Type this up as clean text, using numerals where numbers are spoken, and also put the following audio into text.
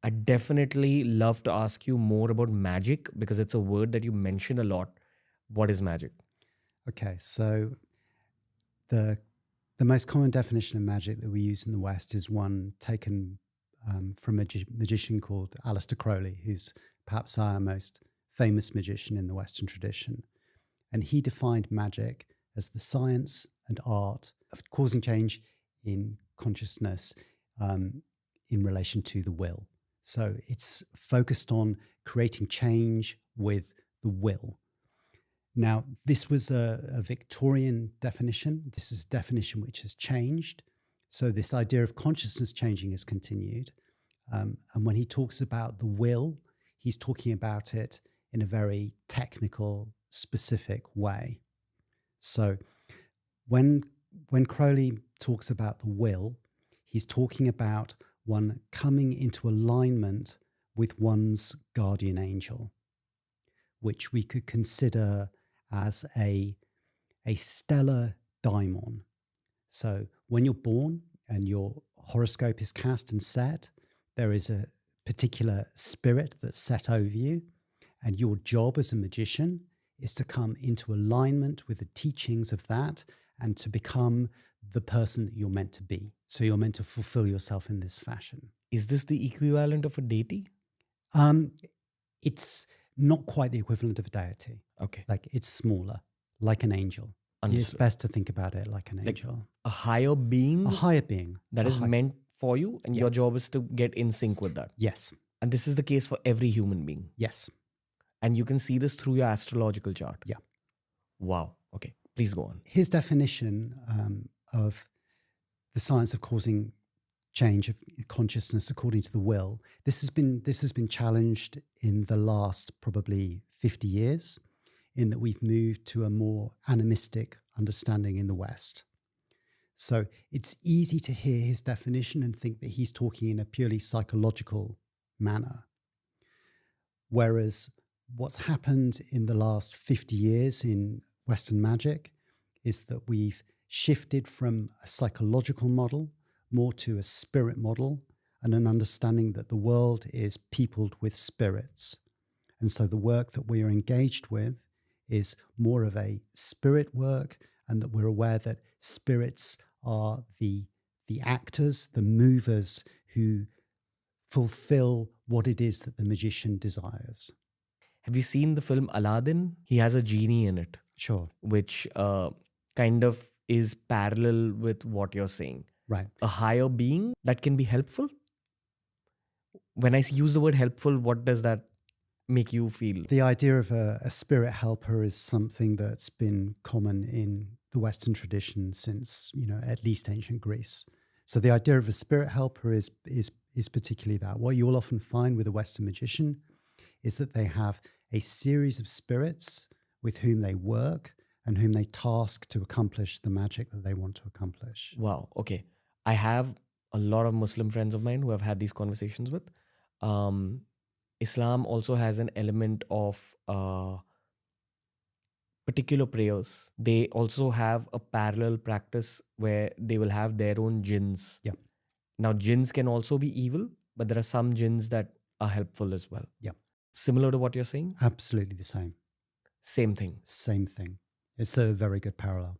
I'd definitely love to ask you more about magic because it's a word that you mention a lot. What is magic? Okay, so the most common definition of magic that we use in the West is one taken from a magician called Aleister Crowley, who's perhaps our most famous magician in the Western tradition. And he defined magic as the science and art of causing change in consciousness in relation to the will. So it's focused on creating change with the will. Now, this was a Victorian definition. This is a definition which has changed. So this idea of consciousness changing has continued. And when he talks about the will, he's talking about it in a very technical, specific way. So when Crowley talks about the will, he's talking about one coming into alignment with one's guardian angel, which we could consider as a stellar daimon. So when you're born and your horoscope is cast and set, there is a particular spirit that's set over you, and your job as a magician is to come into alignment with the teachings of that and to become the person that you're meant to be. So you're meant to fulfill yourself in this fashion. Is this the equivalent of a deity? It's not quite the equivalent of a deity. Okay. Like it's smaller, like an angel. Understood. It's best to think about it like an angel. A higher being A higher being. that is meant for you, and your job is to get in sync with that. Yes. And this is the case for every human being. Yes. And you can see this through your astrological chart. Yeah. Wow. Okay. Please go on. His definition of the science of causing change of consciousness according to the will, this has been challenged in the last probably 50 years, in that we've moved to a more animistic understanding in the West. So it's easy to hear his definition and think that he's talking in a purely psychological manner. Whereas what's happened in the last 50 years in Western magic is that we've shifted from a psychological model more to a spirit model, and an understanding that the world is peopled with spirits. And so the work that we are engaged with is more of a spirit work, and that we're aware that spirits are the actors, the movers who fulfill what it is that the magician desires. Have you seen the film Aladdin? He has a genie in it, Sure. which kind of is parallel with what you're saying. Right. A higher being that can be helpful. When I use the word helpful, what does that make you feel? The idea of a spirit helper is something that's been common in the Western tradition since, at least ancient Greece. So the idea of a spirit helper is particularly that. What you will often find with a Western magician is that they have a series of spirits with whom they work and whom they task to accomplish the magic that they want to accomplish. Wow. Okay. I have a lot of Muslim friends of mine who I've had these conversations with. Islam also has an element of particular prayers. They also have a parallel practice where they will have their own jinns. Yeah. Now, jinns can also be evil, but there are some jinns that are helpful as well. Yeah. Similar to what you're saying? Absolutely the same. Same thing. Same thing. It's a very good parallel.